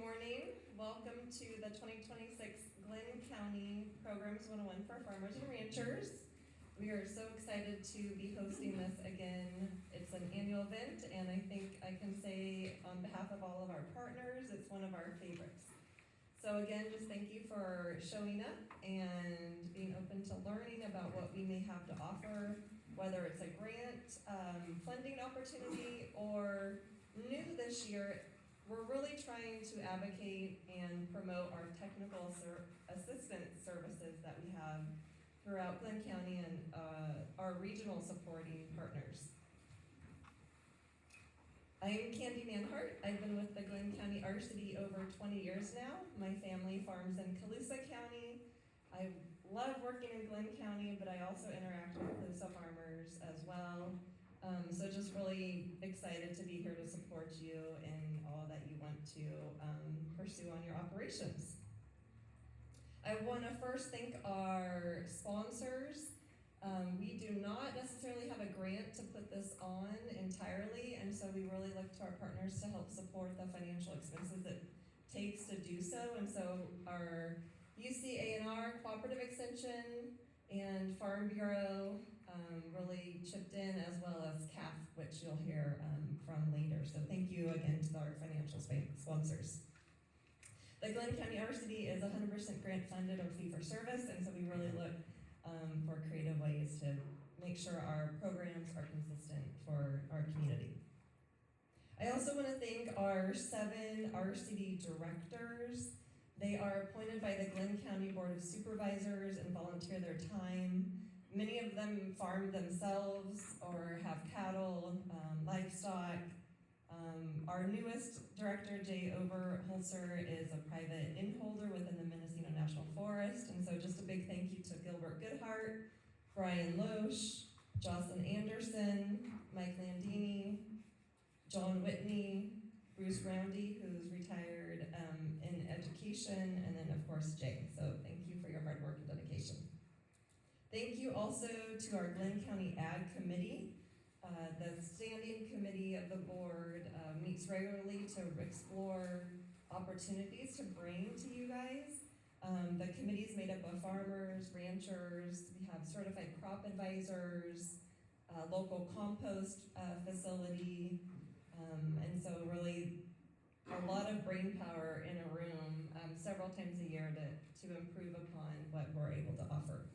morning. Welcome to the 2026 Glenn County Programs 101 for Farmers and Ranchers. We are so excited to be hosting this again. It's an annual event, and I think I can say on behalf of all of our partners, it's one of our favorites. So again, just thank you for showing up and being open to learning about what we may have to offer, whether it's a grant funding opportunity or new this year. We're really trying to advocate and promote our technical assistance services that we have throughout Glenn County and our regional supporting partners. I'm Candy Manhart. I've been with the Glenn County RCD over 20 years now. My family farms in Colusa County. I love working in Glenn County, but I also interact with Colusa farmers as well. So just really excited to be here to support you in all that you want to pursue on your operations. I want to first thank our sponsors. We do not necessarily have a grant to put this on entirely, and so we really look to our partners to help support the financial expenses it takes to do so. And so our UCA&R Cooperative Extension and Farm Bureau really chipped in, as well as CAF, which you'll hear from later. So thank you again to our financial sponsors. The Glenn County RCD is 100% grant funded or fee for service, and so we really look for creative ways to make sure our programs are consistent for our community. I also want to thank our 7 RCD directors. They are appointed by the Glenn County Board of Supervisors and volunteer their time. Many of them farm themselves or have cattle, livestock. Our newest director, Jay Overholzer, is a private inholder within the Mendocino National Forest. And so just a big thank you to Gilbert Goodhart, Brian Loesch, Jocelyn Anderson, Mike Landini, John Whitney, Bruce Roundy, who's retired in education, and then of course Jay. So thank you for your hard work and dedication. Thank you also to our Glenn County Ag Committee. The standing committee of the board meets regularly to explore opportunities to bring to you guys. The committee is made up of farmers, ranchers, we have certified crop advisors, local compost facility, and so really a lot of brain power in a room several times a year to improve upon what we're able to offer.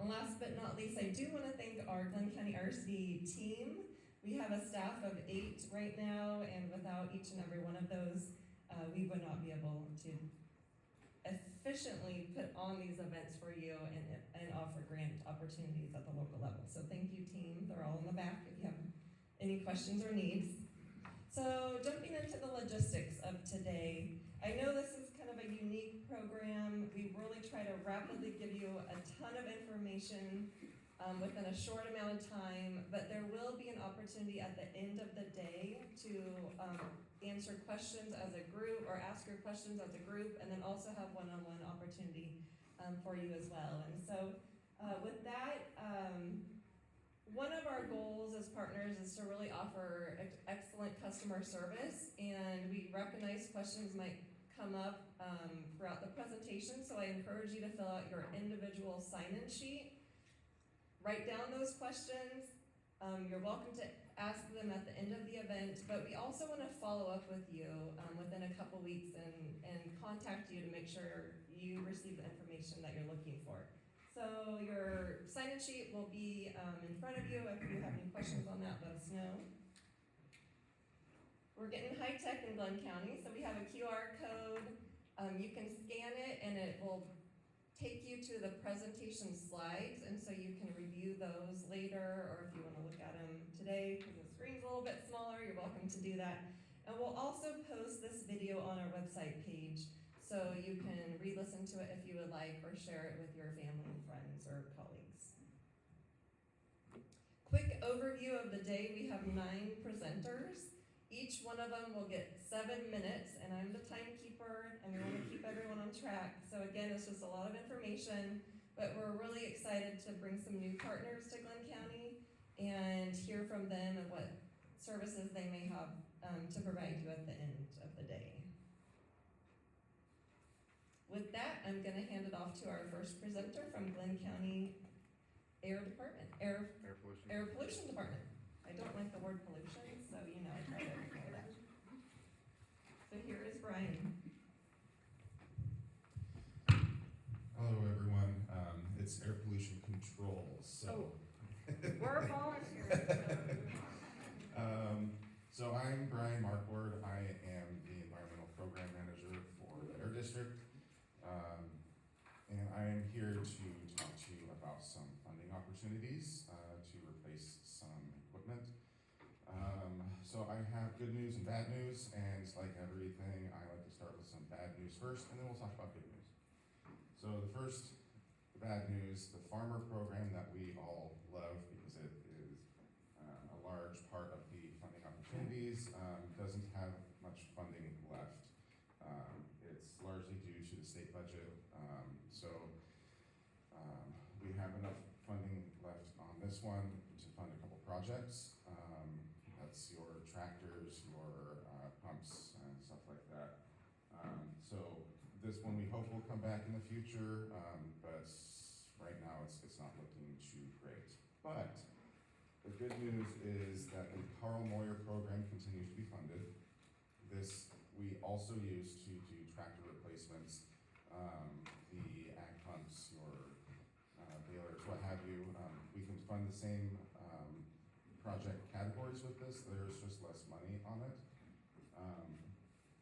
And last but not least, I do want to thank our Glenn County RCD team. We have a staff of 8 right now, and without each and every one of those, we would not be able to efficiently put on these events for you and offer grant opportunities at the local level. So thank you, team. They're all in the back if you have any questions or needs. So jumping into the logistics of today, I know this is kind of a unique program. We really try to rapidly give you a ton of information within a short amount of time, but there will be an opportunity at the end of the day to answer questions as a group or ask your questions as a group, and then also have one-on-one opportunity for you as well. And so with that, one of our goals as partners is to really offer excellent customer service, and we recognize questions might come up throughout the presentation, so I encourage you to fill out your individual sign-in sheet. Write down those questions. You're welcome to ask them at the end of the event, but we also want to follow up with you within a couple weeks and contact you to make sure you receive the information that you're looking for. So your sign-in sheet will be in front of you. If you have any questions on that, let us know. We're getting high-tech in Glenn County, so we have a QR code. You can scan it, and it will take you to the presentation slides, and so you can review those later, or if you want to look at them today, because the screen's a little bit smaller, you're welcome to do that. And we'll also post this video on our website page, so you can re-listen to it if you would like, or share it with your family and friends or colleagues. Quick overview of the day. We have 9 presenters. Each one of them will get 7 minutes, and I'm the timekeeper, and we want to keep everyone on track. So again, it's just a lot of information, but we're really excited to bring some new partners to Glenn County and hear from them and what services they may have to provide you at the end of the day. I'm going to hand it off to our first presenter from Glenn County Air Department, Air Pollution Department. I don't like the word pollution, so I try to ignore that. So here is Brian. Hello, everyone. It's air pollution control. So, We're volunteering. So I'm Brian Markward. I am the environmental program manager for the Air District, and I am here to talk to you about some funding opportunities to replace some equipment. So I have good news and bad news, and like everything, I like to start with some bad news first, and then we'll talk about good news. So the bad news, the farmer program that we all love because it is a large part of the funding opportunities, doesn't have much funding left. It's largely due to the state budget. We have enough funding left on this one to fund a couple projects. That's your tractors, your pumps, and stuff like that. So this one we hope will come back in the future, but right now it's not looking too great. But the good news is that the Carl Moyer program continues to be funded. This we also use to do tractor replacements, the ag pumps, your balers, what have you. We can fund the same project categories with this. There's just less money on it.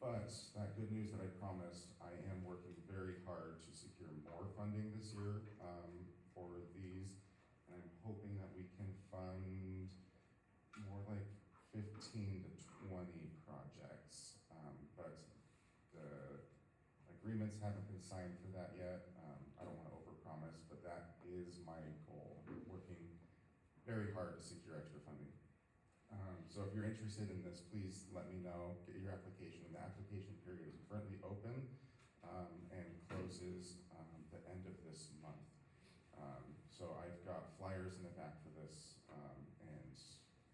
But that good news that I promised, I am working very hard to secure more funding this year for these, and I'm hoping that we can fund more like 15 to 20 projects. But the agreements haven't been signed for that yet. I don't want to overpromise, but that is my goal. I'm working very hard to secure extra funding. So if you're interested in this, please let me know, get your application. The application period is currently open and closes the end of this month. So I've got flyers in the back for this, and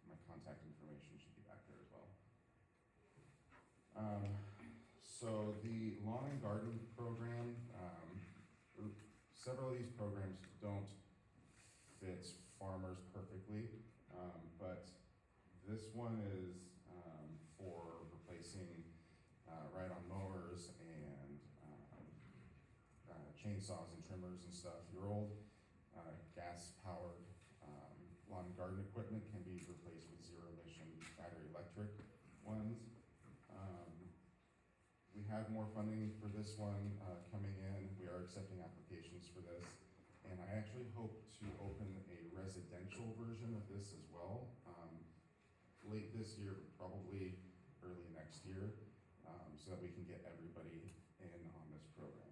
my contact information should be back there as well. So the lawn and garden program, several of these programs don't fit farmers perfectly, but this one is for replacing ride-on mowers and chainsaws and trimmers and stuff. Your old gas-powered lawn and garden equipment can be replaced with zero-emission battery electric ones. We have more funding for this one coming in. We are accepting applications for this. And I actually hope to open a residential version of this as well. Late this year, but probably early next year, so that we can get everybody in on this program.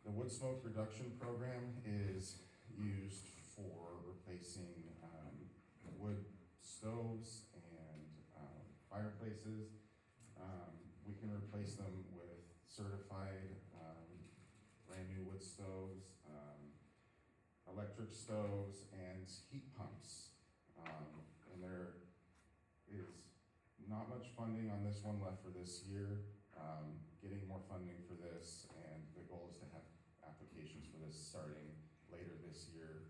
The wood smoke reduction program is used for replacing wood stoves and fireplaces. We can replace them with certified brand new wood stoves, electric stoves, and heat pumps. And there is not much funding on this one left for this year. Getting more funding for this, and the goal is to have applications for this starting later this year,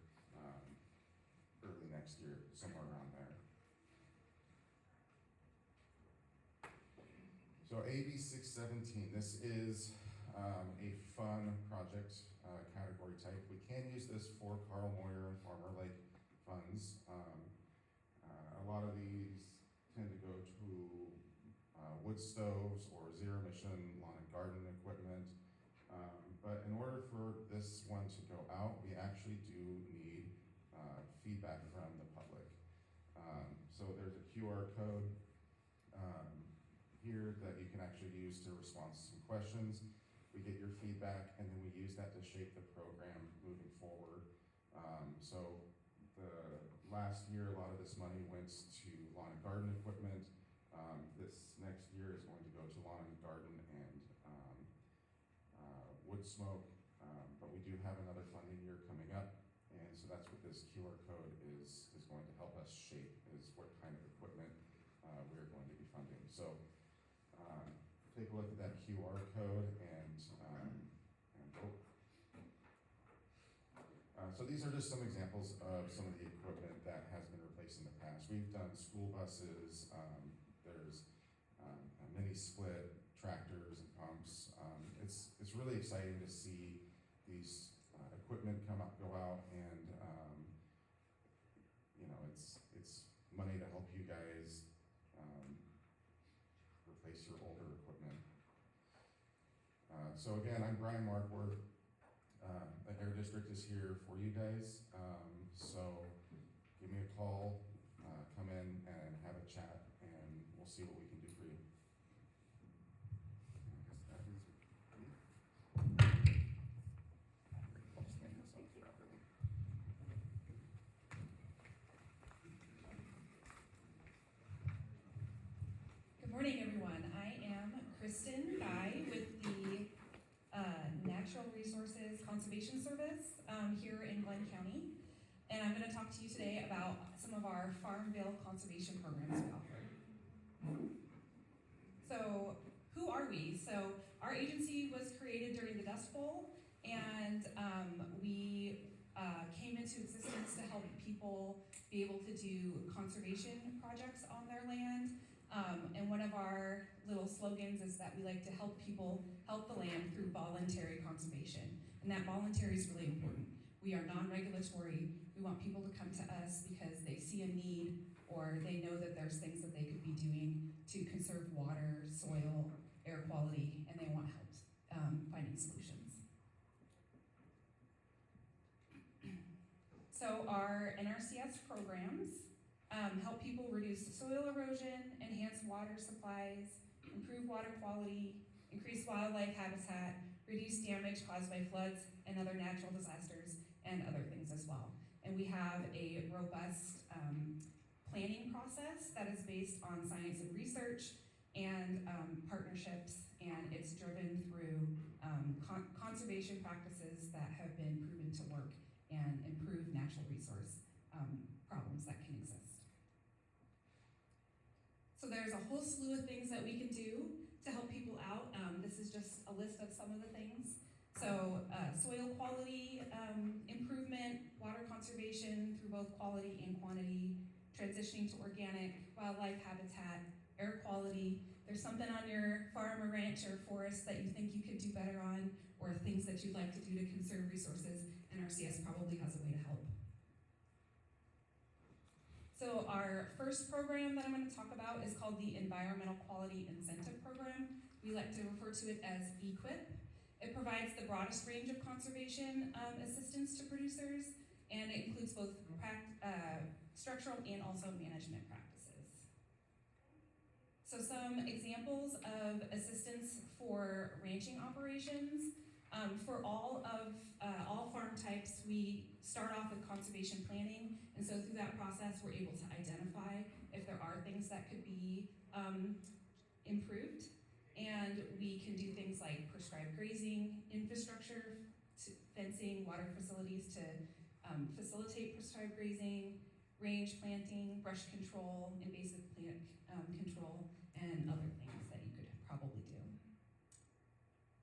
early next year, somewhere around there. So AB 617, this is a fun project category type. We can use this for Carl Moyer and Farmer Lake funds. A lot of these tend to go to wood stoves or zero-emission lawn and garden equipment. But in order for this one to go out, we actually do need feedback from the public. So there's a QR code here that you can actually use to respond to some questions. We get your feedback, and then we use that to shape the program moving forward. So the last year, a lot of this money went to lawn and garden equipment. This next year is going to go to lawn and garden and wood smoke, but we do have another funding year coming up, and so that's what this QR code is going to help us shape, is what kind of equipment we're going to be funding. So take a look at that QR code and vote. So these are just some examples of some of the equipment that has been replaced in the past. We've done school buses, there's mini split tractors and pumps. It's really exciting to see these equipment go out, and you know, it's money to help you guys replace your older equipment. So again, I'm Brian Markworth. The Air District is here for you guys, so give me a call, come in and have a chat, and we'll see what we can do for you. Good morning, everyone. I am Kristen Guy with the Natural Resources Conservation Service here in Glenn County. And I'm going to talk to you today about some of our Farmville conservation programs we offer. So, who are we? So, our agency was created during the Dust Bowl, and we came into existence to help people be able to do conservation projects on their land. And one of our little slogans is that we like to help people help the land through voluntary conservation. And that voluntary is really important. We are non-regulatory. We want people to come to us because they see a need or they know that there's things that they could be doing to conserve water, soil, air quality, and they want help finding solutions. So our NRCS programs help people reduce soil erosion, enhance water supplies, improve water quality, increase wildlife habitat, reduce damage caused by floods and other natural disasters, and other things as well. And we have a robust planning process that is based on science and research and partnerships, and it's driven through conservation practices that have been proven to work and improve natural resource problems that can exist. So there's a whole slew of things that we can do to help people out. This is just a list of some of the things. So soil quality improvement, water conservation through both quality and quantity, transitioning to organic, wildlife habitat, air quality. There's something on your farm or ranch or forest that you think you could do better on, or things that you'd like to do to conserve resources, NRCS probably has a way to help. So our first program that I'm going to talk about is called the Environmental Quality Incentive Program. We like to refer to it as EQIP. It provides the broadest range of conservation assistance to producers, and it includes both structural and also management practices. So some examples of assistance for ranching operations. For all farm types, we start off with conservation planning, and so through that process, we're able to identify if there are things that could be improved, and we can do things like prescribed grazing, infrastructure, fencing, water facilities to facilitate prescribed grazing, range planting, brush control, invasive plant control, and other things that you could probably do.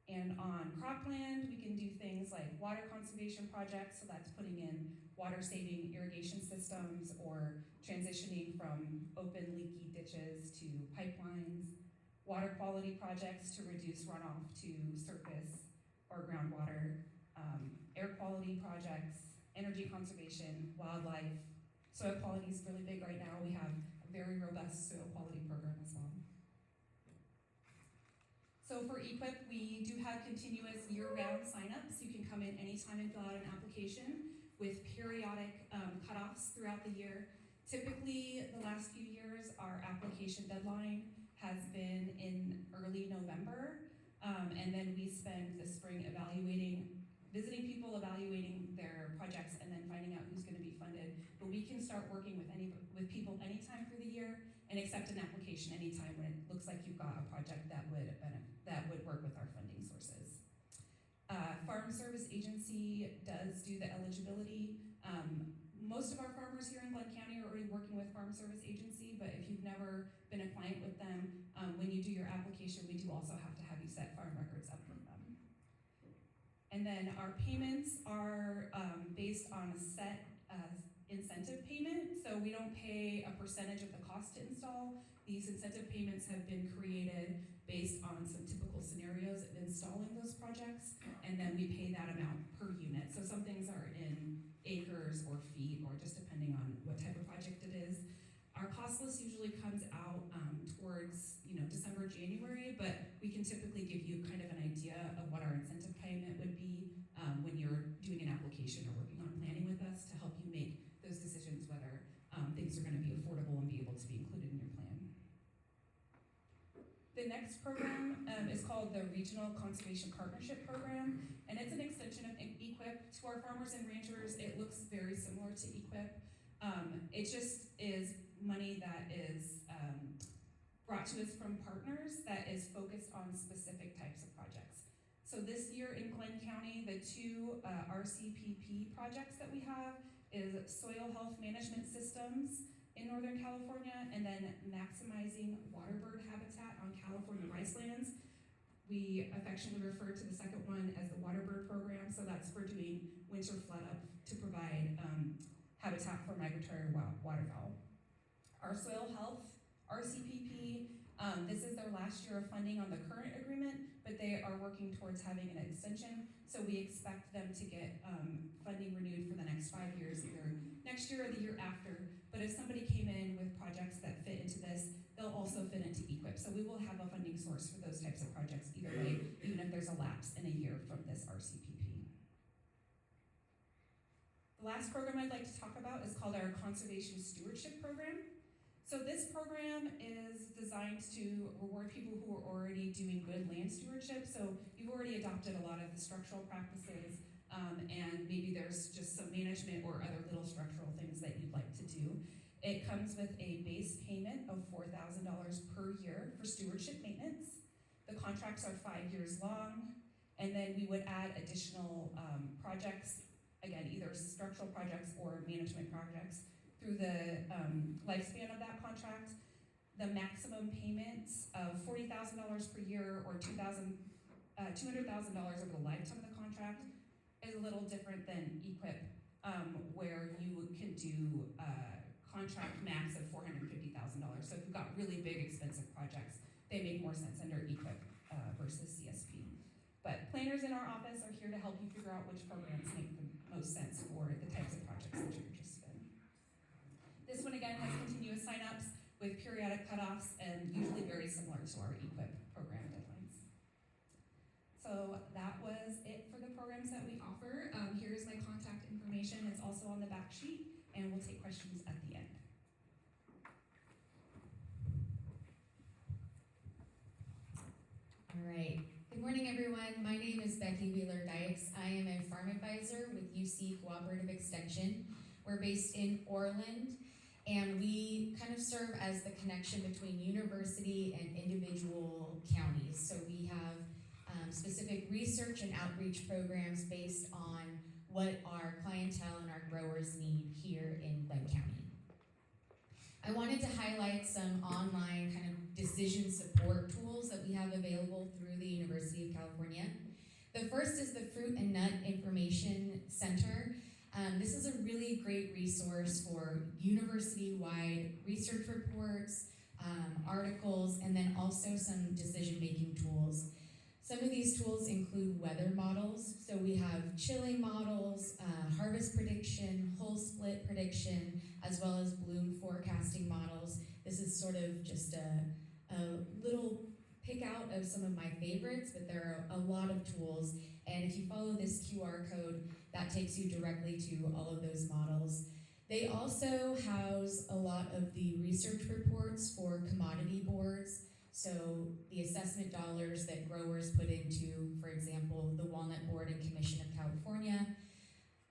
And on cropland, we can do things like water conservation projects, so that's putting in water-saving irrigation systems or transitioning from open leaky ditches to pipelines, water quality projects to reduce runoff to surface or groundwater, air quality projects, energy conservation, wildlife. Soil quality is really big right now. We have a very robust soil quality program as well. So for EQIP, we do have continuous year-round signups. You can come in anytime and fill out an application with periodic cutoffs throughout the year. Typically, the last few years, our application deadline has been in early November, and then we spend the spring visiting people, evaluating their projects, and then finding out who's going to be funded. But we can start working with people anytime through the year and accept an application anytime when it looks like you've got a project that would work with our funding sources. Farm Service Agency does do the eligibility. Most of our farmers here in Glenn County are already working with Farm Service Agency, but if you've never been a client with them, when you do your application, we do also have to have you set farm records up with them. And then our payments are based on a set incentive payment, so we don't pay a percentage of the cost to install. These incentive payments have been created based on some typical scenarios of installing those projects, and then we pay that amount per unit. So some things are in acres or feet, or just depending on what type of project it is. Our cost list usually comes out towards December, January, but we can typically give you kind of an idea of what our incentive payment would be when you're doing an application or working on planning with us to help you make those decisions whether things are going to be affordable and be able to be included in your plan. The next program is called the Regional Conservation Partnership Program, and it's an extension of EQIP. To our farmers and ranchers, it looks very similar to EQIP. It just is money that is brought to us from partners that is focused on specific types of projects. So this year in Glenn County, the two RCPP projects that we have is soil health management systems in Northern California, and then maximizing waterbird habitat on California rice lands. We affectionately refer to the second one as the waterbird program, so that's for doing winter flood up to provide habitat for migratory waterfowl. Our soil health RCPP, this is their last year of funding on the current agreement, but they are working towards having an extension, so we expect them to get funding renewed for the next 5 years, either next year or the year after. But if somebody came in with projects that fit into this, they'll also fit into EQIP. So we will have a funding source for those types of projects either way, even if there's a lapse in a year from this RCPP. The last program I'd like to talk about is called our Conservation Stewardship Program. So this program is designed to reward people who are already doing good land stewardship. So you've already adopted a lot of the structural practices, and maybe there's just some management or other little structural things that you'd like to do. It comes with a base payment of $4,000 per year for stewardship maintenance. The contracts are 5 years long, and then we would add additional projects, again, either structural projects or management projects through the lifespan of that contract. The maximum payments of $40,000 per year or $200,000 over the lifetime of the contract is a little different than EQIP, where you can do contract max of $450,000. So if you've got really big, expensive projects, they make more sense under EQIP versus CSP. But planners in our office are here to help you figure out which programs make the most sense for the types of projects that you're interested in. This one again has continuous signups with periodic cutoffs and usually very similar to our EQIP program deadlines. So that was it for the programs that we offer. Here's my contact information. It's also on the back sheet, and we'll take questions at the end. All right. Good morning, everyone. My name is Becky Wheeler-Dykes. I am a farm advisor with UC Cooperative Extension. We're based in Orland, and we kind of serve as the connection between university and individual counties. So we have specific research and outreach programs based on what our clientele and our growers need here in Glenn County. I wanted to highlight some online kind of decision support tools that we have available through the University of California. The first is the Fruit and Nut Information Center. This is a really great resource for university-wide research reports, articles, and then also some decision-making tools. Some of these tools include weather models. So we have chilling models, harvest prediction, hull split prediction, as well as bloom forecasting models. This is sort of just a little pick out of some of my favorites, but there are a lot of tools. And if you follow this QR code, that takes you directly to all of those models. They also house a lot of the research reports for commodity boards. So the assessment dollars that growers put into, for example, the Walnut Board and Commission of California,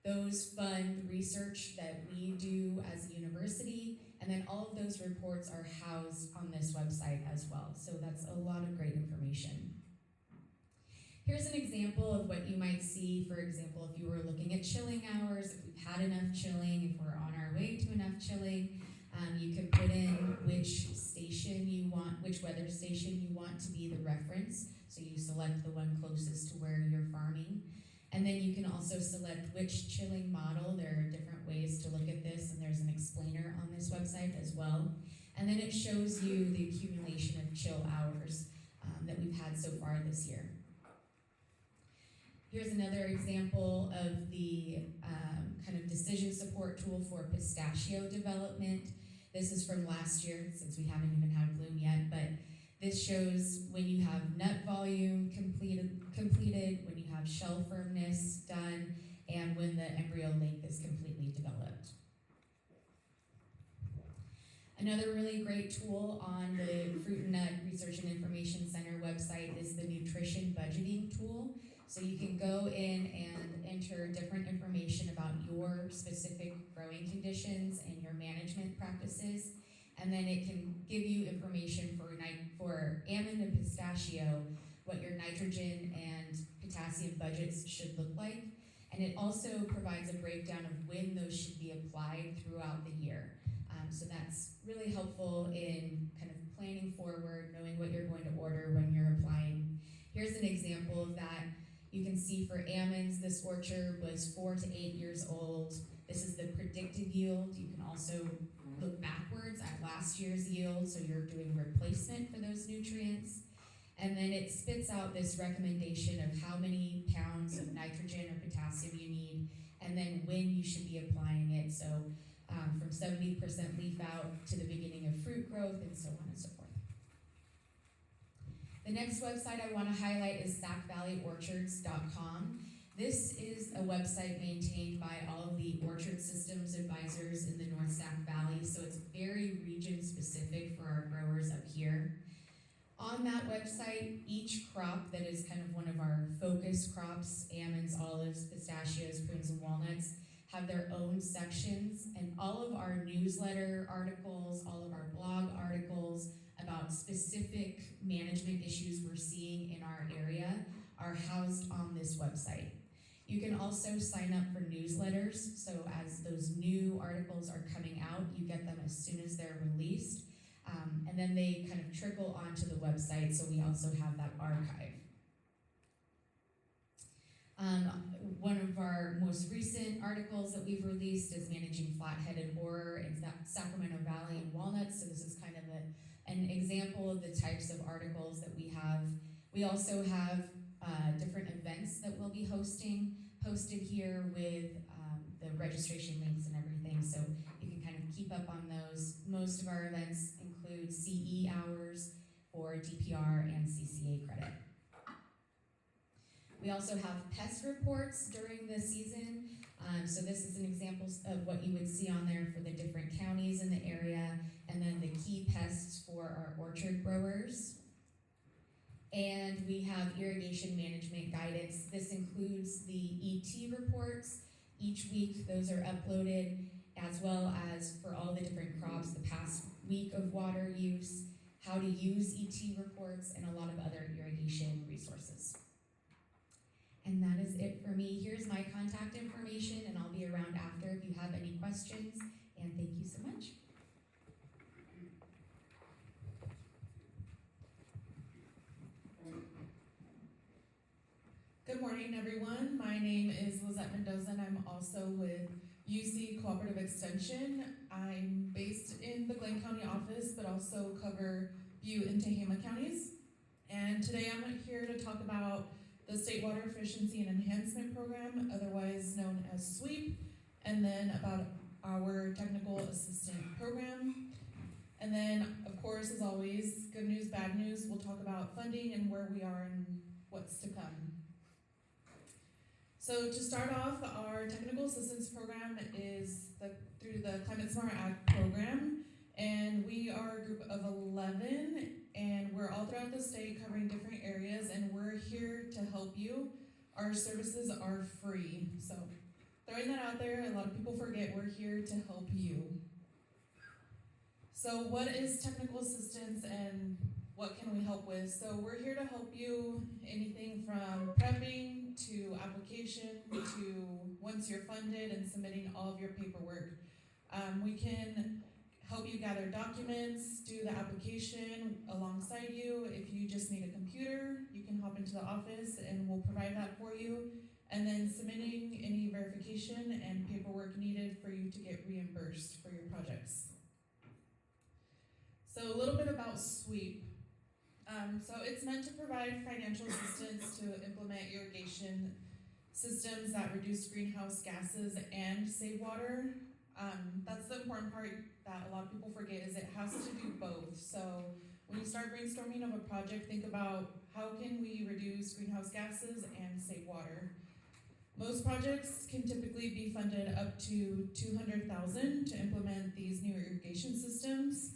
those fund research that we do as a university, and then all of those reports are housed on this website as well. So that's a lot of great information. Here's an example of what you might see, for example, if you were looking at chilling hours, if we've had enough chilling, if we're on our way to enough chilling. You could put in which station you want, which weather station you want to be the reference. So So you select the one closest to where you're farming. And then you can also select which chilling model. There are different ways to look at this, and there's an explainer on this website as well. And then it shows you the accumulation of chill hours that we've had so far this year. Here's another example of the kind of decision support tool for pistachio development. This is from last year, since we haven't even had bloom yet, but this shows when you have nut volume completed, when you have shell firmness done, and when the embryo length is completely developed. Another really great tool on the Fruit and Nut Research and Information Center website is the nutrition budgeting tool. So you can go in and enter different information about your specific growing conditions and your management practices, and then it can give you information for almond and pistachio, what your nitrogen and potassium budgets should look like, and it also provides a breakdown of when those should be applied throughout the year. So that's really helpful in kind of planning forward, knowing what you're going to order when you're applying. Here's an example of that. You can see for almonds, this orchard was 4 to 8 years old. This is the predicted yield. You can also look backwards at last year's yield, so you're doing replacement for those nutrients. And then it spits out this recommendation of how many pounds of nitrogen or potassium you need, and then when you should be applying it. So from 70% leaf out to the beginning of fruit growth, and so on and so forth. The next website I want to highlight is SackValleyOrchards.com. This is a website maintained by all of the orchard systems advisors in the North Sac Valley, so it's very region specific for our growers up here. On that website, each crop that is kind of one of our focus crops, almonds, olives, pistachios, prunes, and walnuts, have their own sections, and all of our newsletter articles, all of our blog articles about specific management issues we're seeing in our area are housed on this website. You can also sign up for newsletters, so as those new articles are coming out, you get them as soon as they're released, and then they kind of trickle onto the website, so we also have that archive. One of our most recent articles that we've released is Managing Flat-Headed Borer in Sacramento Valley and Walnuts, so this is kind of an example of the types of articles that we have. We also have different events that we'll be hosting posted here with the registration links and everything, so you can kind of keep up on those. Most of our events include CE hours for DPR and CCA credit. We also have pest reports during the season. So this is an example of what you would see on there for the different counties in the area, and then the key pests for our orchard growers. And we have irrigation management guidance. This includes the ET reports. Each week those are uploaded, as well as for all the different crops, the past week of water use, how to use ET reports, and a lot of other irrigation resources. And that is it for me. Here's my contact information, and I'll be around after if you have any questions, and thank you so much. Good morning, everyone. My name is Lizette Mendoza, and I'm also with UC Cooperative Extension. I'm based in the Glenn County office, but also cover Butte and Tehama counties. And today I'm here to talk about the State Water Efficiency and Enhancement Program, otherwise known as SWEEP, and then about our Technical Assistant Program. And then, of course, as always, good news, bad news, we'll talk about funding and where we are and what's to come. So to start off, our Technical Assistance Program is through the Climate Smart Ag Program, and we are a group of 11, and we're all throughout the state covering different areas, and we're here to help you. Our services are free, so throwing that out there, a lot of people forget we're here to help you. So what is technical assistance and what can we help with? So we're here to help you anything from prepping to application to once you're funded and submitting all of your paperwork. We can help you gather documents, do the application alongside you. If you just need a computer, you can hop into the office and we'll provide that for you. And then submitting any verification and paperwork needed for you to get reimbursed for your projects. So a little bit about SWEEP. So it's meant to provide financial assistance to implement irrigation systems that reduce greenhouse gases and save water. That's the important part that a lot of people forget, is it has to do both. So when you start brainstorming of a project, think about how can we reduce greenhouse gases and save water. Most projects can typically be funded up to $200,000 to implement these new irrigation systems.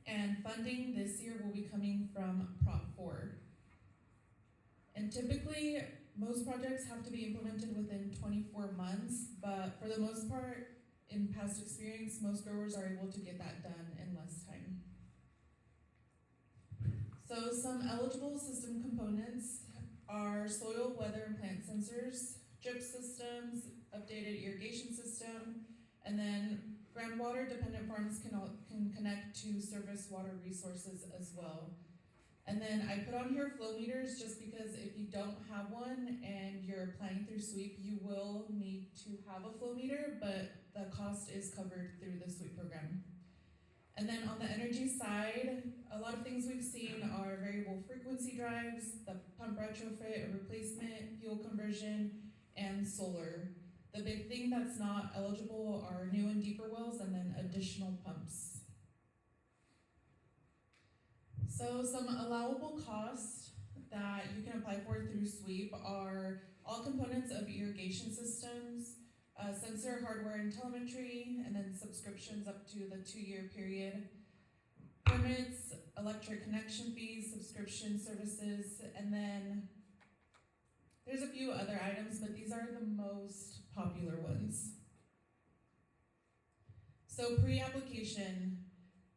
And funding this year will be coming from Prop 4. And typically, most projects have to be implemented within 24 months, but for the most part, in past experience, most growers are able to get that done in less time. So some eligible system components are soil, weather, and plant sensors, drip systems, updated irrigation system, and then groundwater dependent farms can connect to surface water resources as well. And then I put on here flow meters just because if you don't have one and you're applying through SWEEP, you will need to have a flow meter, but the cost is covered through the SWEEP program. And then on the energy side, a lot of things we've seen are variable frequency drives, the pump retrofit or replacement, fuel conversion, and solar. The big thing that's not eligible are new and deeper wells and then additional pumps. So some allowable costs that you can apply for through SWEEP are all components of irrigation systems, sensor hardware and telemetry, and then subscriptions up to the 2-year period, permits, electric connection fees, subscription services, and then there's a few other items, but these are the most popular ones. So pre-application,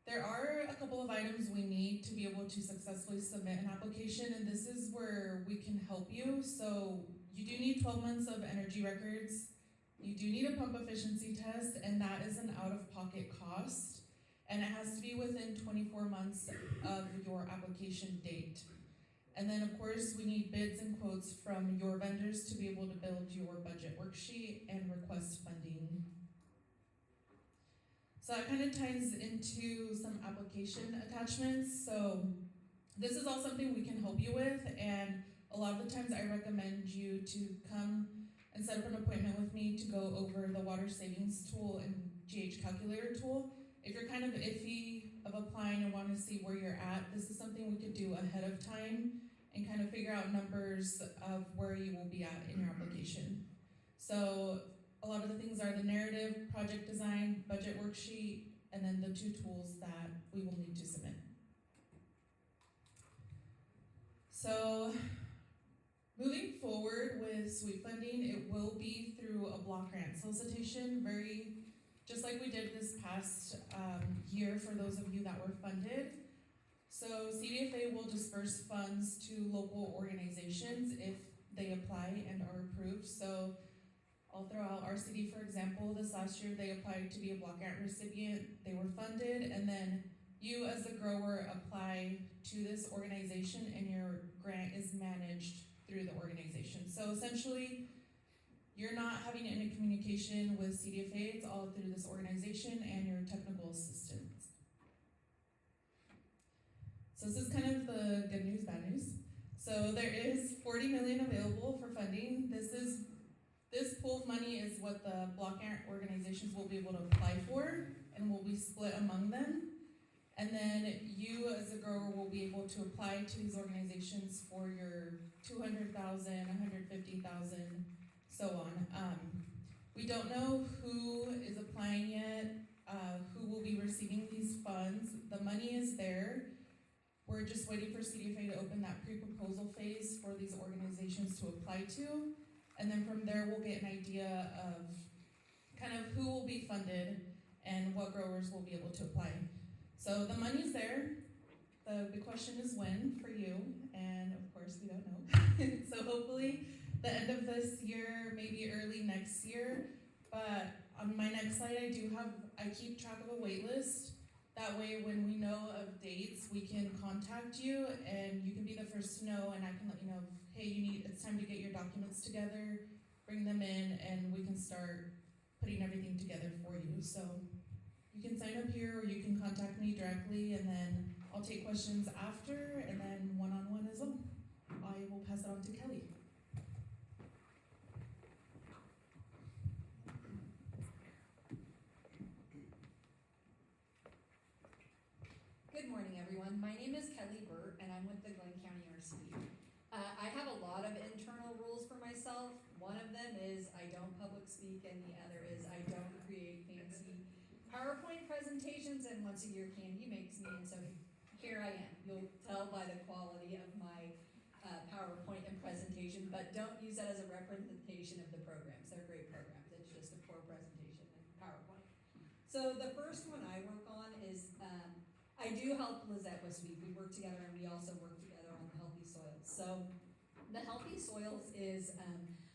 there are a couple of items we need to be able to successfully submit an application, and this is where we can help you. So you do need 12 months of energy records, you do need a pump efficiency test, and that is an out-of-pocket cost, and it has to be within 24 months of your application date. And then of course we need bids and quotes from your vendors to be able to build your budget worksheet and request funding. So that kind of ties into some application attachments. So this is all something we can help you with, and a lot of the times I recommend you to come and set up an appointment with me to go over the water savings tool and GH calculator tool. If you're kind of iffy of applying and want to see where you're at, this is something we could do ahead of time and kind of figure out numbers of where you will be at in your application. So a lot of the things are the narrative, project design, budget worksheet, and then the 2 tools that we will need to submit. So moving forward with SWEEP funding, it will be through a block grant solicitation, just like we did this past year for those of you that were funded. So CDFA will disperse funds to local organizations if they apply and are approved. So I'll throw out RCD, for example. This last year they applied to be a block grant recipient, they were funded, and then you as the grower apply to this organization and your grant is managed through the organization. So essentially, you're not having any communication with CDFA, it's all through this organization and your technical assistance. So this is kind of the good news, bad news. So there is $40 million available for funding. This pool of money is what the block grant organizations will be able to apply for and will be split among them. And then you as a grower will be able to apply to these organizations for your $200,000, $150,000, so on. We don't know who is applying yet, who will be receiving these funds. The money is there. We're just waiting for CDFA to open that pre-proposal phase for these organizations to apply to. And then from there, we'll get an idea of kind of who will be funded and what growers will be able to apply. So the money's there. The question is when for you, and of course we don't know. So hopefully the end of this year, maybe early next year. But on my next slide, I keep track of a wait list. That way, when we know of dates, we can contact you and you can be the first to know, and I can let you know, hey, it's time to get your documents together, bring them in, and we can start putting everything together for you. So you can sign up here or you can contact me directly, and then I'll take questions after, and then one-on-one as well. I will pass it on to Kelly. Good morning, everyone. My name is Kelly Burt, and I'm with the Glenn County RCD. I have a lot of internal rules for myself. One of them is I don't public speak, and the other is I don't create fancy PowerPoint presentations, and once a year Candy makes me, and so here I am. You'll tell by the quality of my PowerPoint and presentation, but don't use that as a representation of the programs. They're great programs. It's just a poor presentation in PowerPoint. So the first one I work on is I do help Lizette with SWEEP. We work together, and we also work together on the Healthy Soils. So the Healthy Soils is,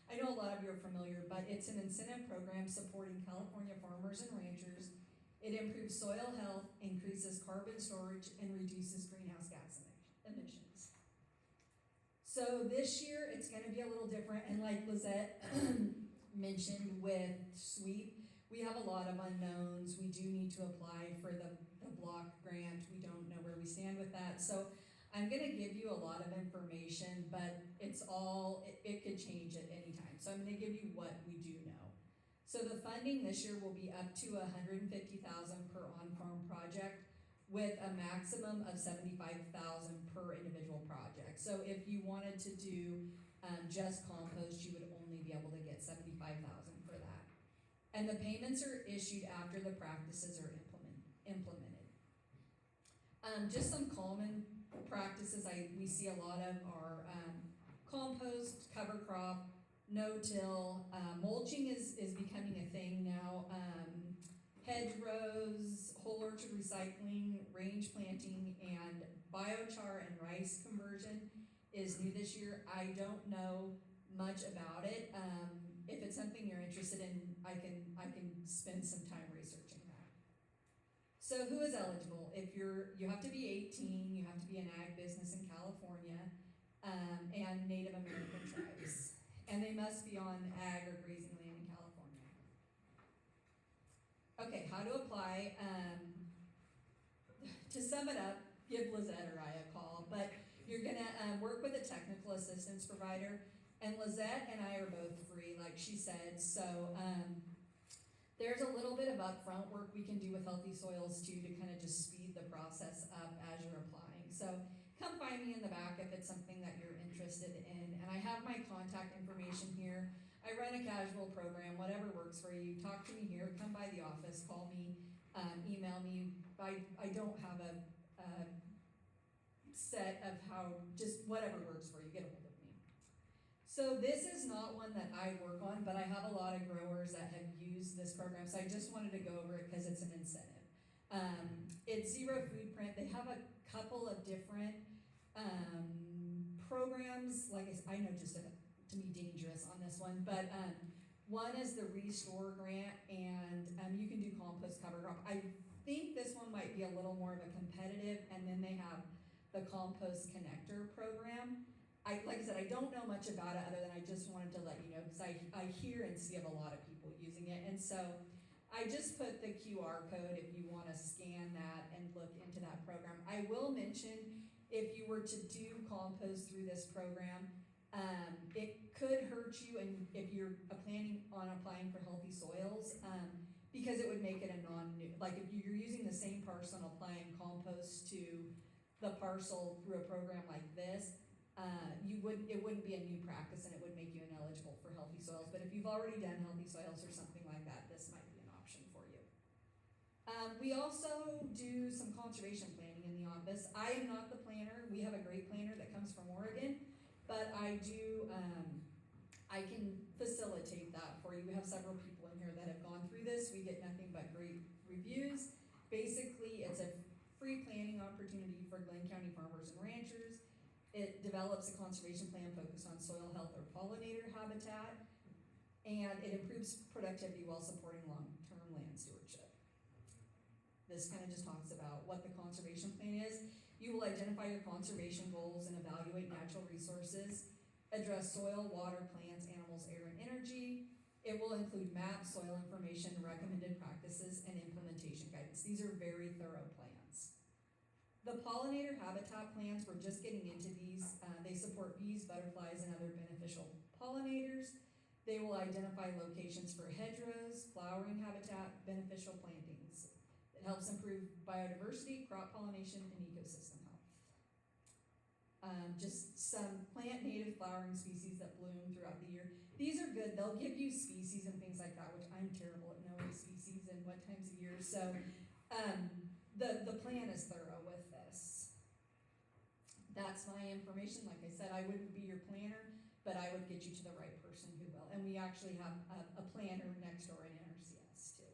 I know a lot of you are familiar, but it's an incentive program supporting California farmers and ranchers. It improves soil health, increases carbon storage, and reduces greenhouse gas emissions. So this year, it's gonna be a little different, and like Lizette mentioned with SWEEP, we have a lot of unknowns. We do need to apply for the block grant. We don't know where we stand with that. So I'm gonna give you a lot of information, but it could change at any time. So I'm gonna give you what we do know. So the funding this year will be up to $150,000 per on-farm project with a maximum of $75,000 per individual project. So if you wanted to do just compost, you would only be able to get $75,000 for that. And the payments are issued after the practices are implemented. Just some common practices we see a lot of are compost, cover crop, no-till, mulching is becoming a thing now, hedgerows, whole orchard recycling, range planting, and biochar and rice conversion is new this year. I don't know much about it. If it's something you're interested in, I can spend some time researching that. So who is eligible? You have to be 18, you have to be an ag business in California, and Native American tribes. And they must be on ag or grazing land in California. Okay, how to apply. To sum it up, give Lizette or I a call, but you're gonna work with a technical assistance provider, and Lizette and I are both free, like she said, so there's a little bit of upfront work we can do with Healthy Soils too to kind of just speed the process up as you're applying. So come find me in the back if it's something that you're interested in. And I have my contact information here. I run a casual program, whatever works for you. Talk to me here, come by the office, call me, email me. I don't have a set of just whatever works for you, get a hold of me. So this is not one that I work on, but I have a lot of growers that have used this program, so I just wanted to go over it because it's an incentive. It's zero food print. They have a couple of different programs, like I know just to be dangerous on this one, but one is the Restore grant, and you can do compost cover crop. I think this one might be a little more of a competitive, and then they have the Compost Connector program. Like I said, I don't know much about it other than I just wanted to let you know because I hear and see of a lot of people using it, and so I just put the QR code if you want to scan that and look into that program. I will mention if you were to do compost through this program, it could hurt you, and if you're planning on applying for Healthy Soils, because it would make it a non-new. Like if you're using the same parcel and applying compost to the parcel through a program like this, it wouldn't be a new practice, and it would make you ineligible for Healthy Soils. But if you've already done Healthy Soils or something like that, this might be an option for you. We also do some conservation planning in the office. I am not the planner. We have a great planner that comes from Oregon, but I can facilitate that for you. We have several people in here that have gone through this. We get nothing but great reviews. Basically, it's a free planning opportunity for Glenn County farmers and ranchers. It develops a conservation plan focused on soil health or pollinator habitat, and it improves productivity while supporting long-term land stewardship. This kind of just talks about what the conservation plan is. You will identify your conservation goals and evaluate natural resources, address soil, water, plants, animals, air, and energy. It will include maps, soil information, recommended practices, and implementation guidance. These are very thorough plans. The pollinator habitat plans, we're just getting into these. They support bees, butterflies, and other beneficial pollinators. They will identify locations for hedgerows, flowering habitat, beneficial plantings. It helps improve biodiversity, crop pollination, and ecosystem health. Just some plant native flowering species that bloom throughout the year. These are good. They'll give you species and things like that, which I'm terrible at knowing species and what times of year. So the plan is thorough with this. That's my information. Like I said, I wouldn't be your planner, but I would get you to the right person who will. And we actually have a planner next door in NRCS too.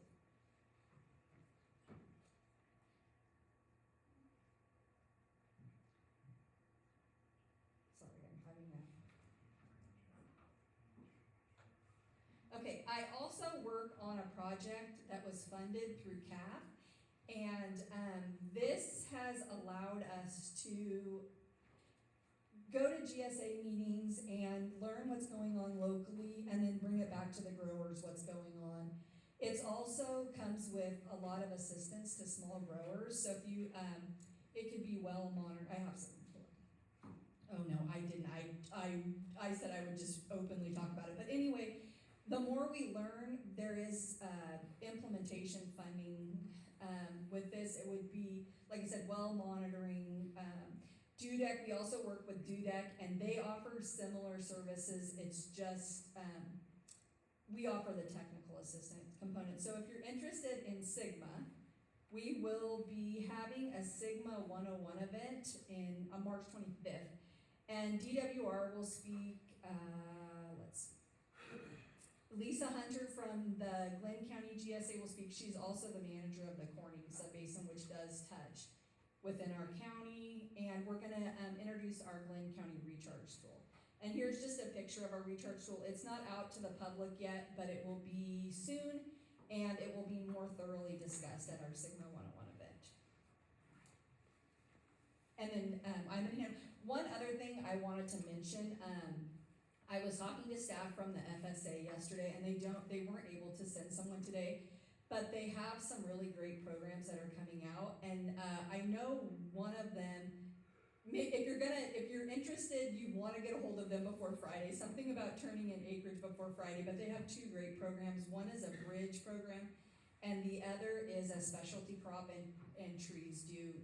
Sorry, I'm having that. Okay, I also work on a project that was funded through CAF, and this has allowed us to go to GSA meetings and learn what's going on locally, and then bring it back to the growers what's going on. It also comes with a lot of assistance to small growers, so if you, it could be well monitored. I have some. Oh no, I didn't. I said I would just openly talk about it. But anyway, the more we learn, there is implementation funding with this. It would be, like I said, well monitoring. DUDEC, we also work with DUDEC, and they offer similar services. It's just, we offer the technical assistance component. So if you're interested in Sigma, we will be having a Sigma 101 event in March 25th. And DWR will speak, let's see, Lisa Hunter from the Glenn County GSA will speak. She's also the manager of the Corning Subbasin, which does touch within our county. And we're gonna introduce our Glenn County recharge tool. And here's just a picture of our recharge tool. It's not out to the public yet, but it will be soon, and it will be more thoroughly discussed at our Sigma 101 event. And then I'm gonna have one other thing I wanted to mention. I was talking to staff from the FSA yesterday, and they weren't able to send someone today, but they have some really great programs that are coming out. And I know one of them, if you're interested, you want to get a hold of them before Friday. Something about turning in acreage before Friday, but they have two great programs. One is a bridge program, and the other is a specialty crop, and trees do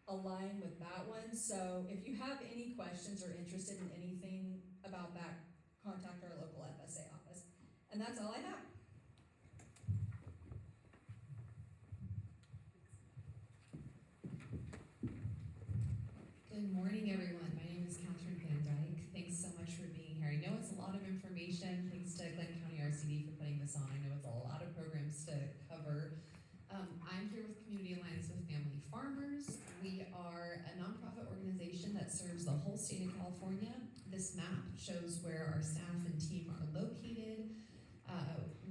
align with that one. So if you have any questions or interested in anything about that, contact our local FSA office. And that's all I have. Good morning, everyone. My name is Catherine Van Dyke. Thanks so much for being here. I know it's a lot of information. Thanks to Glenn County RCD for putting this on. I know it's a lot of programs to cover. I'm here with Community Alliance with Family Farmers. We are a nonprofit organization that serves the whole state of California. This map shows where our staff and team are located.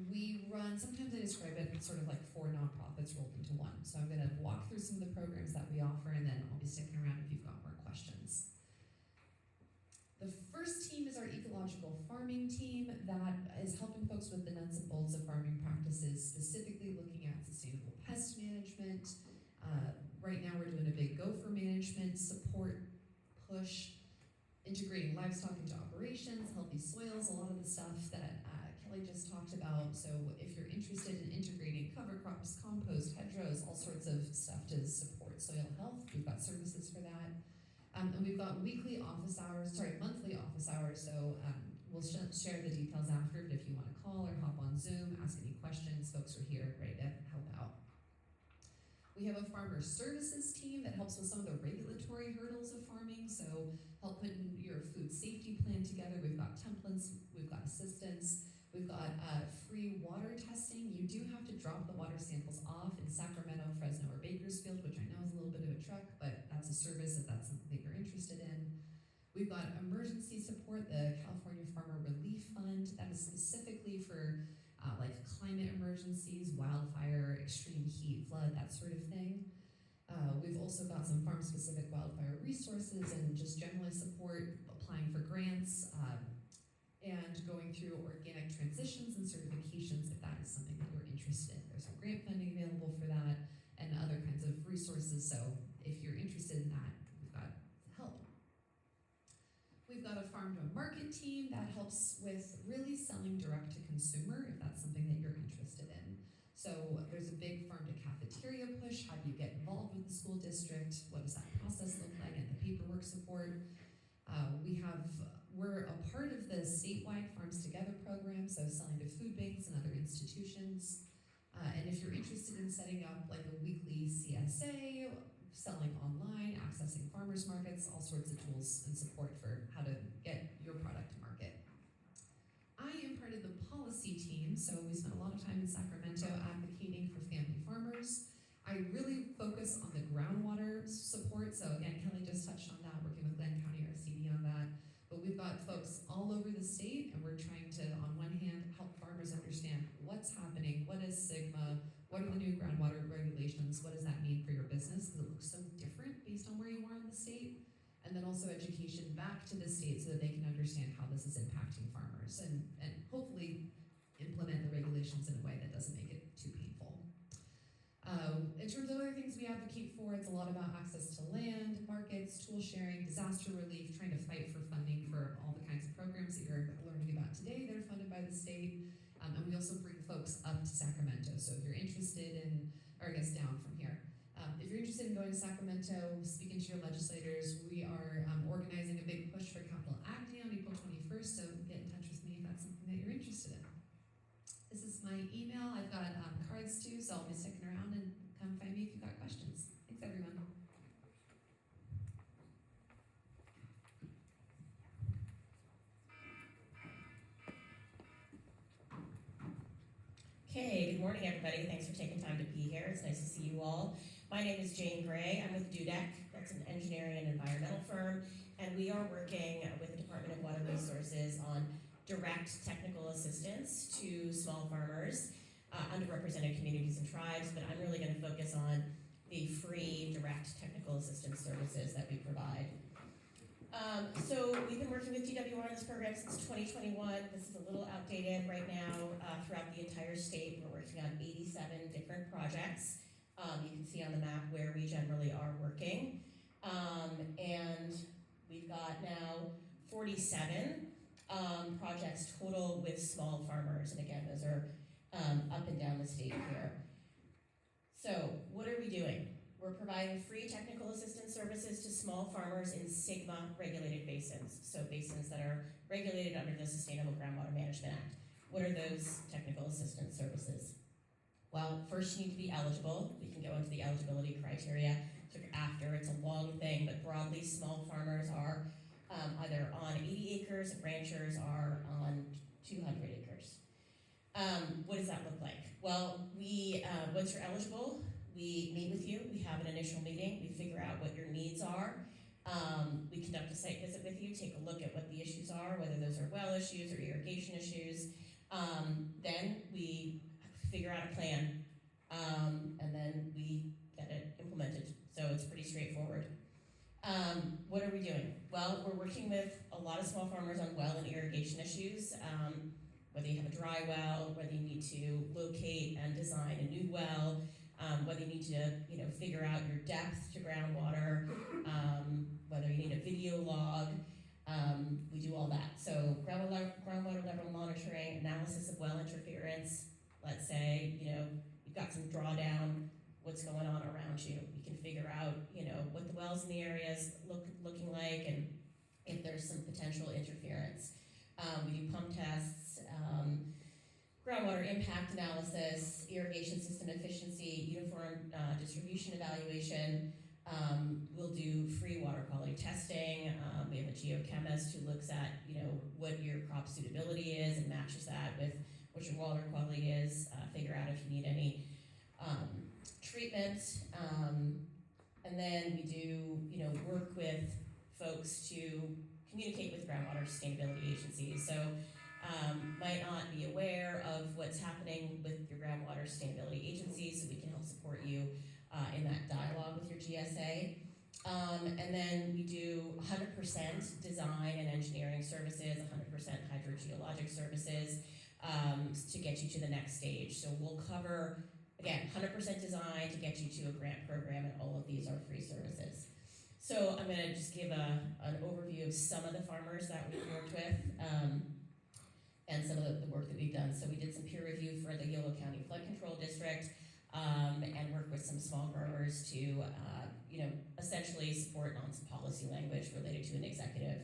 We run, sometimes I describe it sort of like 4 nonprofits rolled into one. So I'm gonna walk through some of the programs that we offer, and then I'll be sticking around if you've got more questions. The first team is our ecological farming team that is helping folks with the nuts and bolts of farming practices, specifically looking at sustainable pest management. Right now we're doing a big gopher management support push, integrating livestock into operations, healthy soils, a lot of the stuff that Kelly just talked about. So if you're interested in integrating cover crops, compost, hedgerows, all sorts of stuff to support soil health, we've got services for that. And we've got monthly office hours, so we'll share the details after, but if you want to call or hop on Zoom, ask any questions, folks are here ready to help out. We have a farmer services team that helps with some of the regulatory hurdles of farming, so help putting your food safety plan together. We've got templates, we've got assistance, we've got free water testing. You do have to drop the water samples off in Sacramento, Fresno, or Bakersfield, which I know is a little bit of a trek, but that's a service if that's something that you're interested in. We've got emergency support, the California Farmer Relief Fund, that is specifically for like climate emergencies, wildfire, extreme heat, flood, that sort of thing. We've also got some farm-specific wildfire resources and just generally support applying for grants and going through organic transitions and certifications if that is something that you're interested in. There's some grant funding available for that and other kinds of resources, so if you're interested in that, we've got help. We've got a farm to market team that helps with really selling direct to consumer if that's something that you're interested in. So there's a big farm to cafeteria push. How do you get involved with the school district? What does that process look like and the paperwork support? We're a part of the statewide Farms Together program, so selling to food banks and other institutions. And if you're interested in setting up like a weekly CSA, selling online, accessing farmers markets, all sorts of tools and support for how to get your product to market. I am part of the policy team, so we spent a lot of time in Sacramento advocating for family farmers. I really focus on the groundwater support, so again, Kelly just touched on that, working with Glenn County RCD on that. But we've got folks all over the state, and we're trying to, on one hand, help farmers understand what's happening, what is SGMA, what are the new groundwater regulations, what does that mean for your business, because it looks so different based on where you are in the state. And then also education back to the state so that they can understand how this is impacting farmers and hopefully implement the regulations in a way that doesn't make it too painful. In terms of other things we advocate for, it's a lot about access to land, markets, tool sharing, disaster relief, trying to fight for funding for all the kinds of programs that you're learning about today that are funded by the state. And we also bring folks up to Sacramento. So if you're interested in, or I guess down from here, if you're interested in going to Sacramento, speaking to your legislators, we are organizing a big push for Capital Ag Day on April 21st, so get in touch with me if that's something that you're interested in. This is my email. I've got cards too, so I'll be sticking around and come find me if you've got questions. Thanks, everyone. Okay, good morning, everybody. Thanks for taking time to be here. It's nice to see you all. My name is Jane Gray. I'm with Dudek. That's an engineering and environmental firm, and we are working with the Department of Water Resources on direct technical assistance to small farmers, underrepresented communities and tribes, but I'm really going to focus on the free direct technical assistance services that we provide. So we've been working with DWR on this program since 2021. This is a little outdated right now. Throughout the entire state, we're working on 87 different projects. You can see on the map where we generally are working. And we've got now 47 projects total with small farmers. And again, those are up and down the state here. So what are we doing? We're providing free technical assistance services to small farmers in SGMA regulated basins. So basins that are regulated under the Sustainable Groundwater Management Act. What are those technical assistance services? Well, first you need to be eligible. We can go into the eligibility criteria after. It's a long thing, but broadly small farmers are either on 80 acres, ranchers are on 200 acres. What does that look like? Well, once you're eligible, we meet with you, we have an initial meeting, we figure out what your needs are. We conduct a site visit with you, take a look at what the issues are, whether those are well issues or irrigation issues. Then we figure out a plan, and then we get it implemented. So it's pretty straightforward. What are we doing? Well, we're working with a lot of small farmers on well and irrigation issues. Whether you have a dry well, whether you need to locate and design a new well, whether you need to, figure out your depth to groundwater, whether you need a video log, we do all that. So groundwater level monitoring, analysis of well interference. Let's say, you've got some drawdown, what's going on around you. We can figure out, what the wells in the area is looking like and if there's some potential interference. We do pump tests, groundwater impact analysis, irrigation system efficiency, uniform distribution evaluation. We'll do free water quality testing. We have a geochemist who looks at, what your crop suitability is and matches that with what your water quality is, figure out if you need any treatment. And then we do, work with folks to communicate with groundwater sustainability agencies. So might not be aware of what's happening with your groundwater sustainability agency, so we can help support you in that dialogue with your GSA. And then we do 100% design and engineering services, 100% hydrogeologic services to get you to the next stage. So we'll cover, again, 100% design to get you to a grant program, and all of these are free services. So I'm gonna just give an overview of some of the farmers that we've worked with and some of the work that we've done. So we did some peer review for the Yolo County Flood Control District and worked with some small growers to essentially support on some policy language related to an executive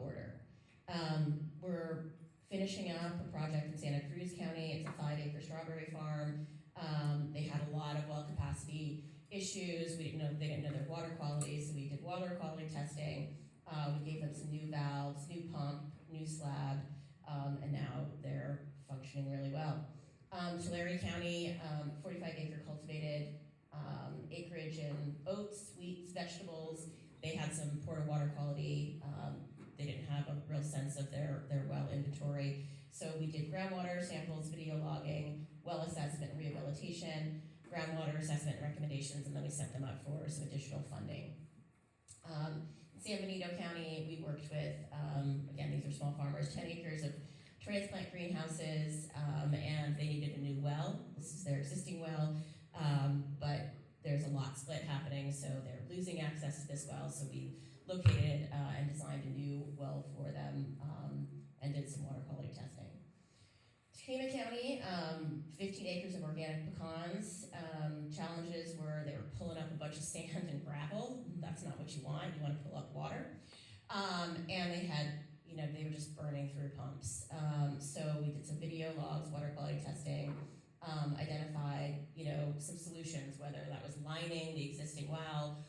order. We're finishing up a project in Santa Cruz County. It's a 5-acre strawberry farm. They had a lot of well capacity issues. They didn't know their water quality, so we did water quality testing. We gave them some new valves, new pump, new slab, and now they're functioning really well. Tulare County, 45-acre cultivated acreage in oats, wheats, vegetables. They had some poor water quality. They didn't have a real sense of their well inventory. So we did groundwater samples, video logging, well assessment and rehabilitation, groundwater assessment and recommendations, and then we set them up for some additional funding. In San Benito County, we worked with, again, these are small farmers, 10 acres of transplant greenhouses, and they needed a new well. This is their existing well, but there's a lot split happening, so they're losing access to this well, so we located and designed a new well for them and did some water quality testing. Tehama County, 15 acres of organic pecans. Challenges were they were pulling up a bunch of sand and gravel. That's not what you want. You want to pull up water. And they had, they were just burning through pumps. So we did some video logs, water quality testing, identified, some solutions, whether that was lining the existing well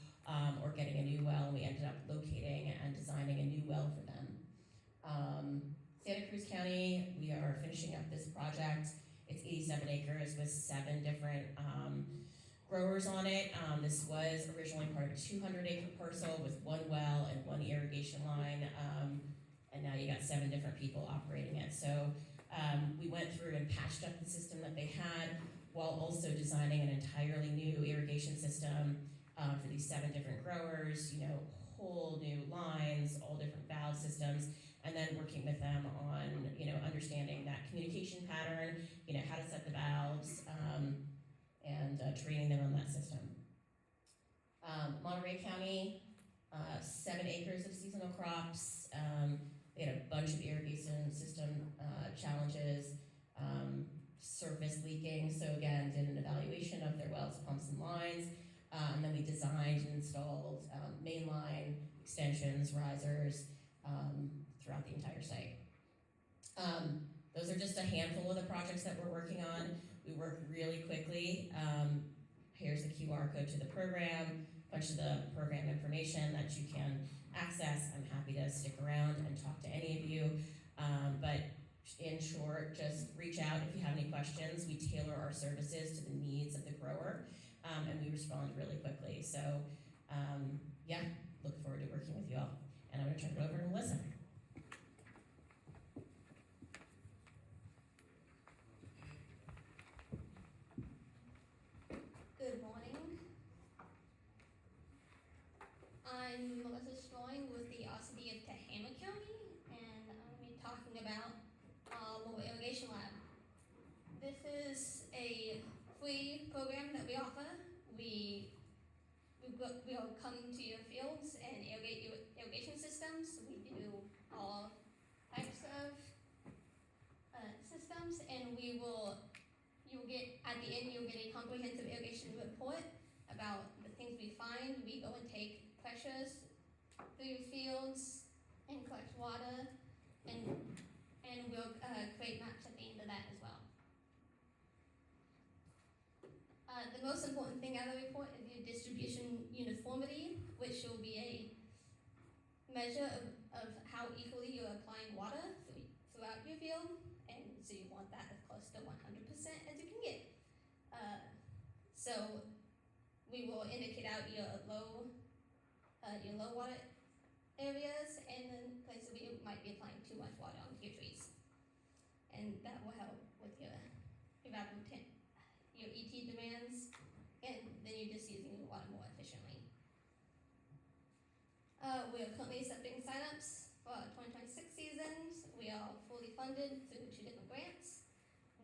or getting a new well. We ended up locating and designing a new well for them. Santa Cruz County, we are finishing up this project. It's 87 acres with 7 different growers on it. This was originally part of a 200-acre parcel with 1 well and 1 irrigation line, and now you got 7 different people operating it. So we went through and patched up the system that they had while also designing an entirely new irrigation system for these 7 different growers, whole new lines, all different valve systems, and then working with them on, understanding that communication pattern, how to set the valves, and training them on that system. Monterey County, 7 acres of seasonal crops. They had a bunch of irrigation system challenges, surface leaking. So again, did an evaluation of their wells, pumps, and lines. And then we designed and installed mainline extensions, risers throughout the entire site. Those are just a handful of the projects that we're working on. We work really quickly. Here's the QR code to the program, a bunch of the program information that you can access. I'm happy to stick around and talk to any of you. But in short, just reach out if you have any questions. We tailor our services to the needs of the grower, and we respond really quickly. So, look forward to working with you all. And I'm going to turn it over to Melissa. Good morning. I'm Melissa Stoing with the RCD of Tehama County, and I'm going to be talking about our mobile irrigation lab. This is a free program that we offer. We'll come to your fields and irrigate your irrigation systems. We do all types of systems, and you'll get a comprehensive irrigation report about the things we find. We go and take pressures through your fields and collect water, and we'll create maps at the end of that as well. The most important thing out of the report is your distribution uniformity, which will be a measure of how equally you're applying water throughout your field, and so you want that as close to 100% as you can get. So we will indicate out your low water areas and then places where you might be applying too much water onto your trees. and that will help with your your ET demands, and then you're just using the water more efficiently. We are currently accepting signups for our 2026 seasons. We are fully funded through 2 different grants.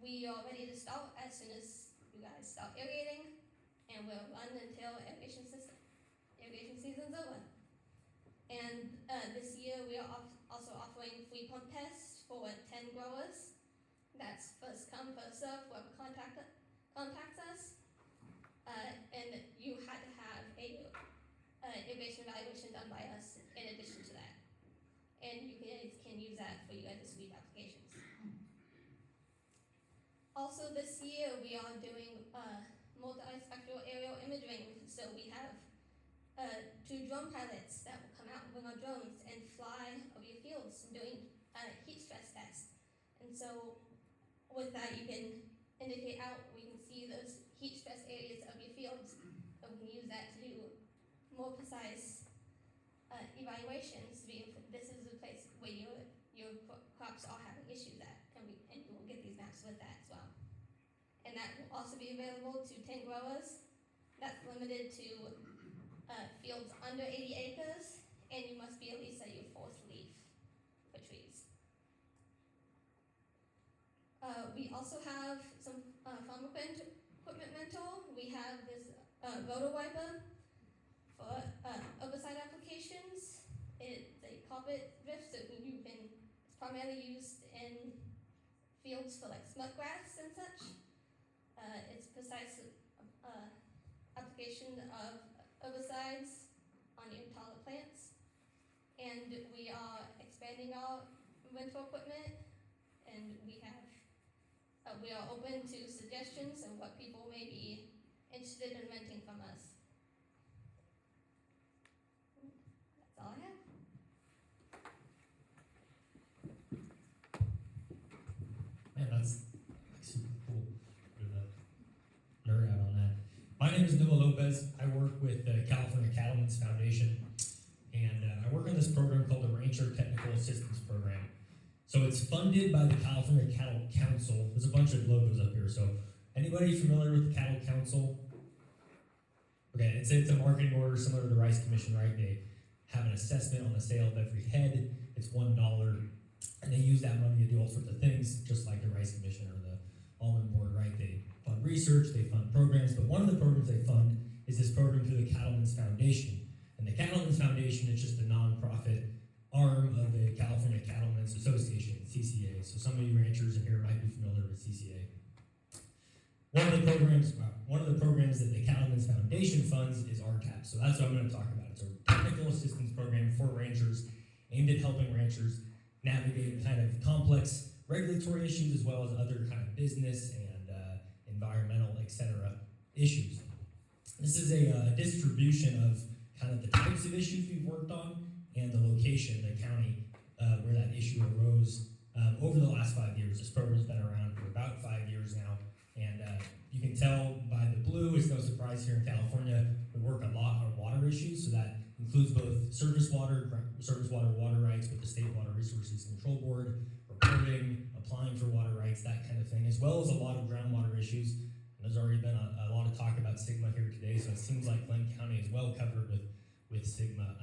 We are ready to start as soon as you guys start irrigating, and we'll run until irrigation season's over. And this year we are also offering free pump tests for 10 growers. That's first come, first serve, whoever contacts us. And you had to have a irrigation evaluation done by us in addition to that. And you guys can use that for your other sweep applications. Also this year we are doing multi-spectral aerial imaging. So we have 2 drone pilots that will come out with our drones and fly over your fields doing heat stress tests. And so with that you can indicate out, we can see those heat stress areas of your fields, and we can use that to do more precise evaluations. This is the place where your crops are having issues at, and you will get these maps with that as well. And that will also be available to 10 growers. That's limited to fields under 80 acres, and you must be at least at your 4th leaf for trees. We also have some farm equipment rental. We have this roto wiper for herbicide applications. It's a carpet drift, so it's primarily used in fields for like smut grass and such. It's precise application of herbicides on your taller plants. And we are expanding our rental equipment, and we are open to suggestions and what people may be interested in renting from us. That's all I have. Man, that's super cool. Bit of a nerd out on that. My name is Noah Lopez. I work with the California Cattlemen's Foundation, and I work on this program called the Rancher Technical Assistance Program. So it's funded by the California Cattle Council. There's a bunch of logos up here. So anybody familiar with the Cattle Council? Okay, it's a marketing order similar to the Rice Commission, right? They have an assessment on the sale of every head. It's $1, and they use that money to do all sorts of things, just like the Rice Commission or the Almond Board, right? They fund research, they fund programs, but one of the programs they fund is this program through the Cattlemen's Foundation. And the Cattlemen's Foundation is just a nonprofit arm of the California Cattlemen's Association, CCA. So some of you ranchers in here might be familiar with CCA. One of the programs that the Cattlemen's Foundation funds is RTAP. So that's what I'm going to talk about. It's a technical assistance program for ranchers aimed at helping ranchers navigate kind of complex regulatory issues as well as other kind of business and environmental, etc. issues. This is a distribution of kind of the types of issues we've worked on and the location, the county where that issue arose over the last 5 years. This program's been around for about 5 years now, and you can tell by the blue, it's no surprise here in California, we work a lot on water issues, so that includes both surface water water rights with the State Water Resources Control Board, reporting, applying for water rights, that kind of thing, as well as a lot of groundwater issues. And there's already been a lot of talk about SGMA here today, so it seems like Glenn County is well covered with SGMA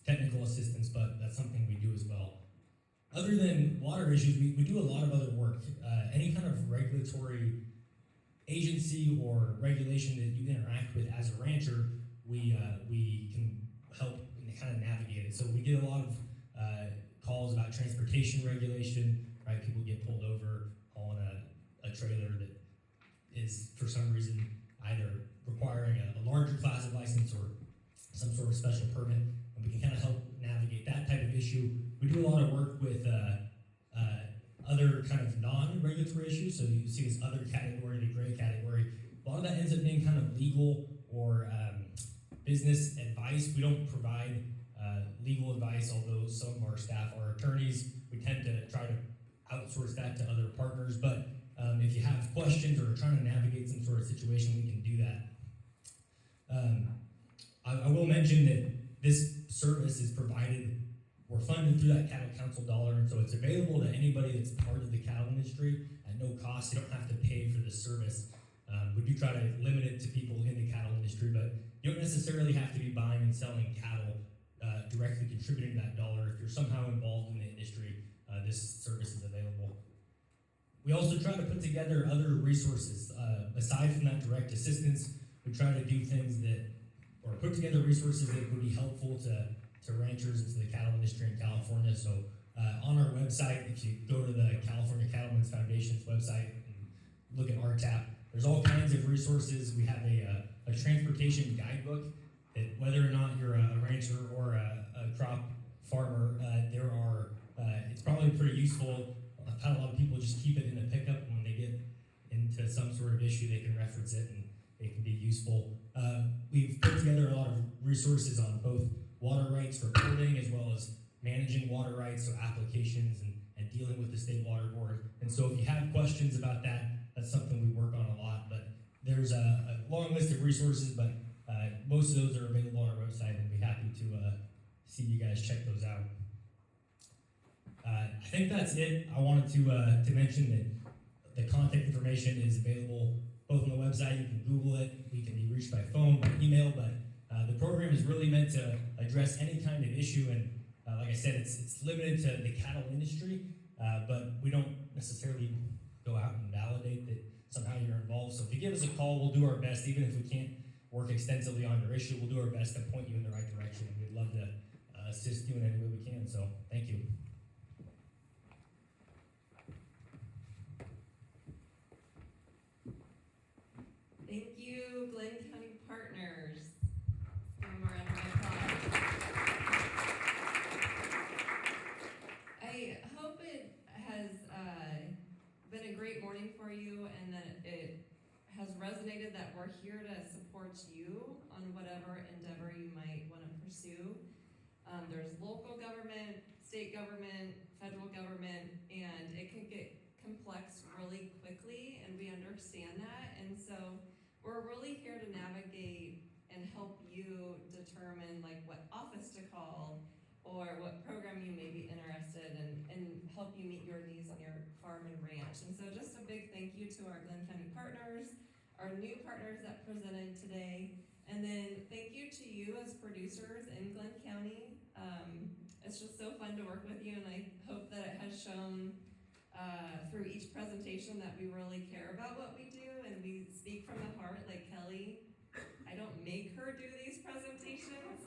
technical assistance, but that's something we do as well. Other than water issues, we do a lot of other work. Any kind of regulatory agency or regulation that you interact with as a rancher, we can help kind of navigate it. So we get a lot of calls about transportation regulation, right? People get pulled over on a trailer that is for some reason either requiring a larger class of license or some sort of special permit, and we can kind of help navigate that type of issue. We do a lot of work with other kind of non-regulatory issues, so you see this other category, the gray category. A lot of that ends up being kind of legal or business advice. We don't provide legal advice, although some of our staff are attorneys. We tend to try to outsource that to other partners, but if you have questions or are trying to navigate some sort of situation, we can do that. I will mention that this service is provided we're funded through that cattle council dollar, and so it's available to anybody that's part of the cattle industry at no cost. You don't have to pay for the service. We do try to limit it to people in the cattle industry, but you don't necessarily have to be buying and selling cattle directly contributing to that dollar. If you're somehow involved in the industry, this service is available. We also try to put together other resources. Aside from that direct assistance, we try to do things that, or put together resources that would be helpful to ranchers and to the cattle industry in California. So on our website, if you go to the California Cattlemen's Foundation's website and look at RTAP, there's all kinds of resources. We have a transportation guidebook that whether or not you're a rancher or a crop farmer, it's probably pretty useful. I've had a lot of people just keep it in a pickup, and when they get into some sort of issue, they can reference it and it can be useful. We've put together a lot of resources on both water rights reporting as well as managing water rights, so applications and dealing with the State Water Board. And so if you have questions about that, that's something we work on a lot. But there's a long list of resources, but most of those are available on our website, and we'd be happy to see you guys check those out. I think that's it. I wanted to mention that the contact information is available both on the website. You can Google it. We can be reached by phone, by email, but the program is really meant to address any kind of issue, and like I said, it's limited to the cattle industry, but we don't necessarily go out and validate that somehow you're involved. So if you give us a call, we'll do our best. Even if we can't work extensively on your issue, we'll do our best to point you in the right direction. We'd love to assist you in any way we can. So thank you. Thank you, Glenn County Partners. Give them a round of applause. I hope it has been a great morning for you, and that it has resonated that we're here to support you on whatever endeavor you might want to pursue. There's local government, state government, federal government, and it can get complex really quickly, and we understand that. And so we're really here to navigate and help you determine like what office to call or what program you may be interested in, and help you meet your needs on your farm and ranch. And so just a big thank you to our Glenn County partners, our new partners that presented today, and then thank you to you as producers in Glenn County. It's just so fun to work with you, and I hope that it has shown through each presentation that we really care about what we do, and we speak from the heart. Like Kelly, I don't make her do these presentations,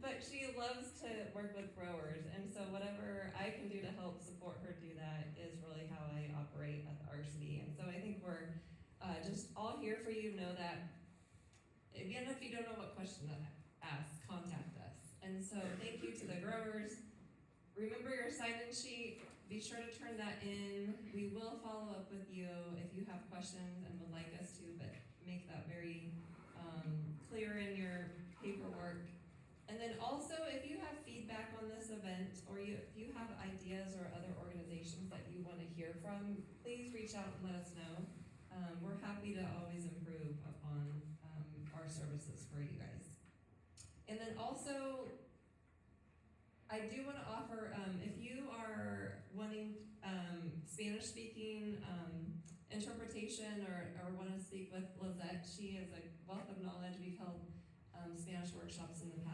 but she loves to work with growers, and so whatever I can do to help support her do that is really how I operate at the RCD. And so I think we're just all here for you. Know that again, if you don't know what question to ask, contact us. And so thank you to the growers. Remember your sign-in sheet. Be sure to turn that in. We will follow up with you if you have questions and would like us to, but make that very clear in your paperwork. And then also, if you have feedback on this event, or if you have ideas or other organizations that you want to hear from, please reach out and let us know. We're happy to always improve upon our services for you guys. And then also, I do want to offer, if you are wanting Spanish-speaking interpretation, or want to speak with Lizette, she is a wealth of knowledge. We've held Spanish workshops in the past.